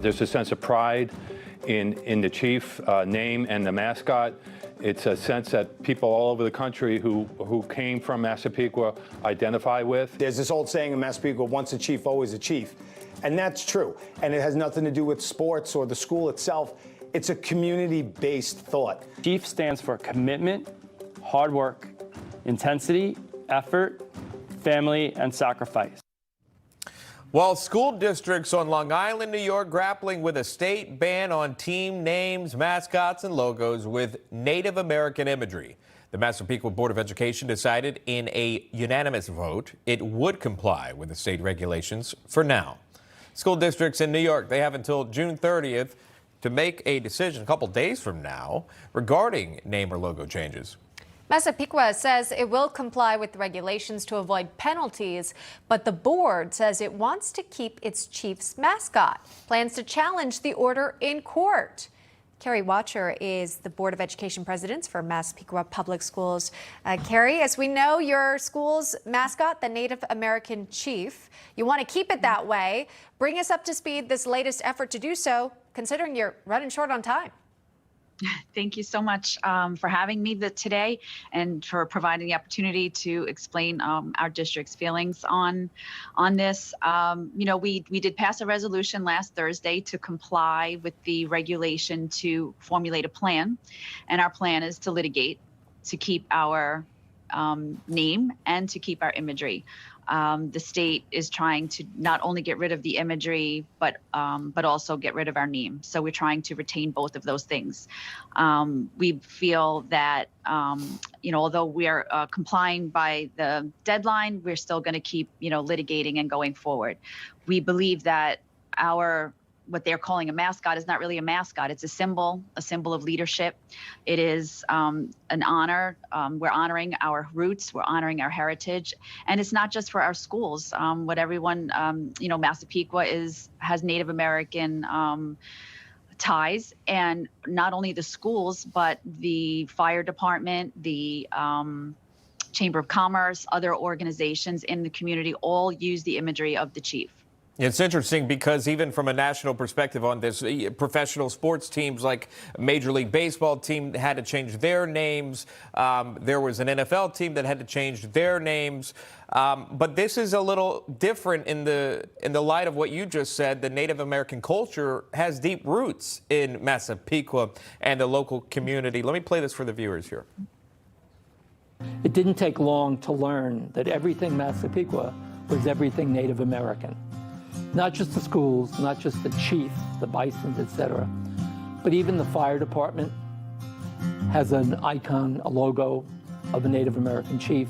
There's a sense of pride in the chief name and the mascot. It's a sense that people all over the country who came from Massapequa identify with. There's this old saying in Massapequa, once a chief, always a chief. And that's true. And it has nothing to do with sports or the school itself. It's a community-based thought. Chief stands for commitment, hard work, intensity, effort, family, and sacrifice. While school districts on Long Island, New York, grappling with a state ban on team names, mascots, and logos with Native American imagery, the Massapequa Board of Education decided in a unanimous vote it would comply with the state regulations for now. School districts in New York, they have until June 30th to make a decision a couple days from now regarding name or logo changes. Massapequa says it will comply with the regulations to avoid penalties, but the board says it wants to keep its chief's mascot. Plans to challenge the order in court. Kerry Wachter is the Board of Education president for Massapequa Public Schools. Kerry, as we know, your school's mascot, the Native American chief, you want to keep it that way. Bring us up to speed this latest effort to do so, considering you're running short on time. Thank you so much for having me today and for providing the opportunity to explain our district's feelings on this. We did pass a resolution last Thursday to comply with the regulation to formulate a plan, and our plan is to litigate to keep our name and to keep our imagery. The state is trying to not only get rid of the imagery, but also get rid of our name. So we're trying to retain both of those things. We feel that, although we are complying by the deadline, we're still going to keep, litigating and going forward. We believe that what they're calling a mascot is not really a mascot. It's a symbol of leadership. It is an honor. We're honoring our roots. We're honoring our heritage. And it's not just for our schools. What everyone, Massapequa has Native American ties, and not only the schools, but the fire department, the Chamber of Commerce, other organizations in the community all use the imagery of the chief. It's interesting because even from a national perspective on this, professional sports teams like Major League Baseball team had to change their names. There was an NFL team that had to change their names. But this is a little different in the light of what you just said. The Native American culture has deep roots in Massapequa and the local community. Let me play this for the viewers here. It didn't take long to learn that everything Massapequa was everything Native American. Not just the schools, not just the chief, the bisons, etc., but even the fire department has an icon, a logo of a Native American chief.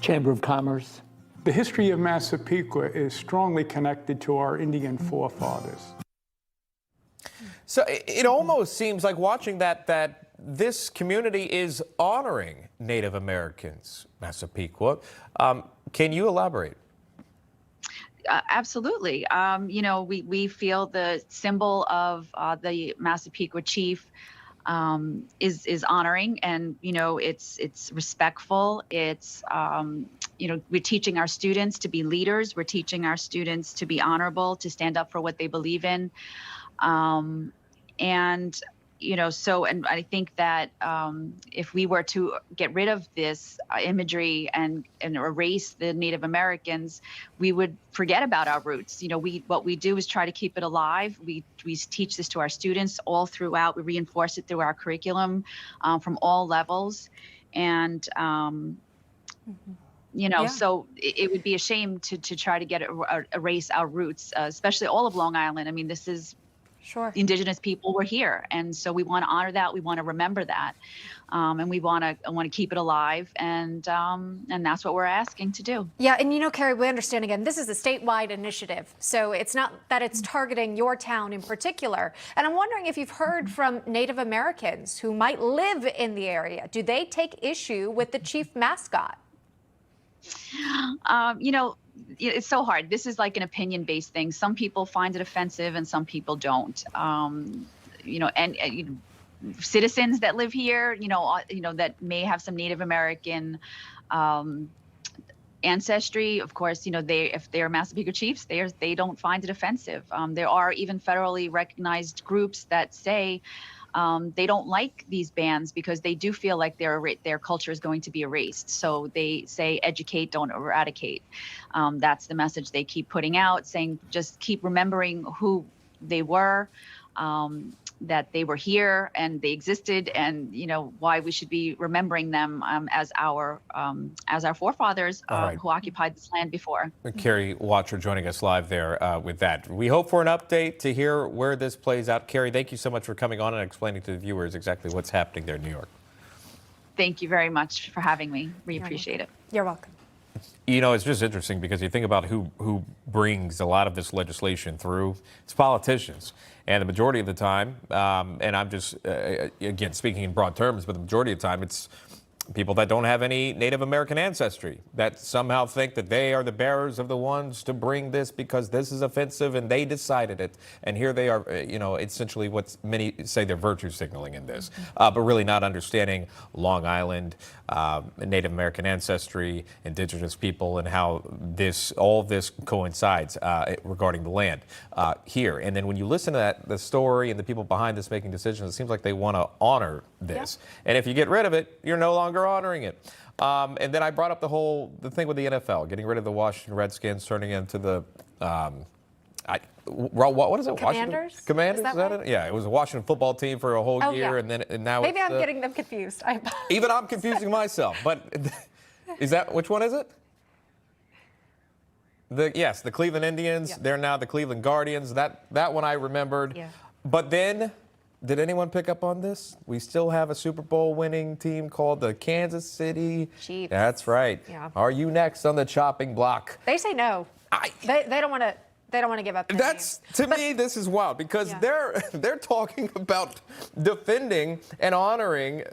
Chamber of Commerce. The history of Massapequa is strongly connected to our Indian forefathers. So it almost seems like watching that this community is honoring Native Americans, Massapequa. Can you elaborate? Absolutely. We feel the symbol of the Massapequa chief is honoring, and it's respectful. It's we're teaching our students to be leaders. We're teaching our students to be honorable, to stand up for what they believe in, and I think that if we were to get rid of this imagery and erase the Native Americans, we would forget about our roots. What we do is try to keep it alive. We teach this to our students all throughout. We reinforce it through our curriculum from all levels. And, so it would be a shame to try to erase our roots, especially all of Long Island. I mean, this is Indigenous people were here, and so we want to honor that. We want to remember that, and we want to keep it alive, and that's what we're asking to do. Yeah, and Kerry, we understand again, this is a statewide initiative, so it's not that it's targeting your town in particular. And I'm wondering if you've heard from Native Americans who might live in the area. Do they take issue with the chief mascot? It's so hard. This is like an opinion-based thing. Some people find it offensive and some people don't. Citizens that live here, that may have some Native American ancestry, of course, if they're Massapequa Chiefs, they don't find it offensive. There are even federally recognized groups that say they don't like these bans because they do feel like their culture is going to be erased. So they say educate, don't eradicate. That's the message they keep putting out, saying just keep remembering who they were, that they were here and they existed, and why we should be remembering them as our forefathers right. who occupied this land before. Kerry Wachter joining us live there with that. We hope for an update to hear where this plays out. Kerry, thank you so much for coming on and explaining to the viewers exactly what's happening there in New York. Thank you very much for having me. We appreciate it. You're welcome. It's just interesting because you think about who brings a lot of this legislation through. It's politicians. And the majority of the time, and I'm just, again, speaking in broad terms, but the majority of the time, it's people that don't have any Native American ancestry that somehow think that they are the bearers of the ones to bring this because this is offensive and they decided it. And here they are, essentially what many say they're virtue signaling in this, but really not understanding Long Island, Native American ancestry, indigenous people, and how all of this coincides regarding the land here. And then when you listen to the story and the people behind this making decisions, it seems like they want to honor this. Yeah. And if you get rid of it, you're no longer honoring it. And then I brought up the thing with the NFL, getting rid of the Washington Redskins, turning into the what is it? Commanders? Commanders? Is that it? Yeah, it was a Washington football team for a whole year, yeah. and now maybe it's I'm getting them confused. Even I'm confusing myself. But which one is it? Yes, the Cleveland Indians. Yeah. They're now the Cleveland Guardians. That one I remembered. Yeah. But then, did anyone pick up on this? We still have a Super Bowl winning team called the Kansas City Chiefs. That's right. Yeah. Are you next on the chopping block? They say no. They don't want to. They don't want to give up. To me, this is wild because they're talking about defending and honoring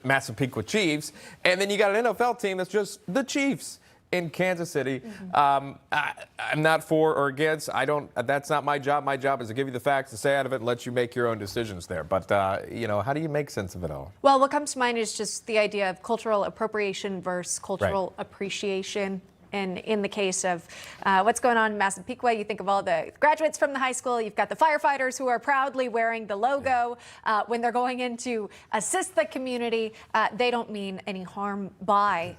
Massapequa Chiefs, and then you got an NFL team that's just the Chiefs in Kansas City. Mm-hmm. I'm not for or against. That's not my job. My job is to give you the facts, to stay out of it, and let you make your own decisions there. But how do you make sense of it all? Well, what comes to mind is just the idea of cultural appropriation versus cultural appreciation. And in the case of what's going on in Massapequa, you think of all the graduates from the high school. You've got the firefighters who are proudly wearing the logo. When they're going in to assist the community, they don't mean any harm by,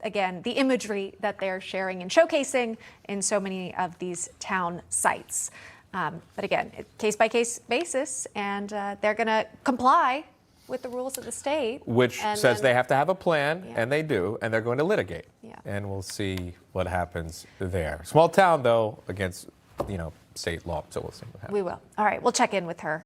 again, the imagery that they're sharing and showcasing in so many of these town sites. But again, case-by-case basis, and they're going to comply with the rules of the state. Which says they have to have a plan, and they do, and they're going to litigate. Yeah. And we'll see what happens there. Small town, though, against, state law, so we'll see what happens. We will. All right, we'll check in with her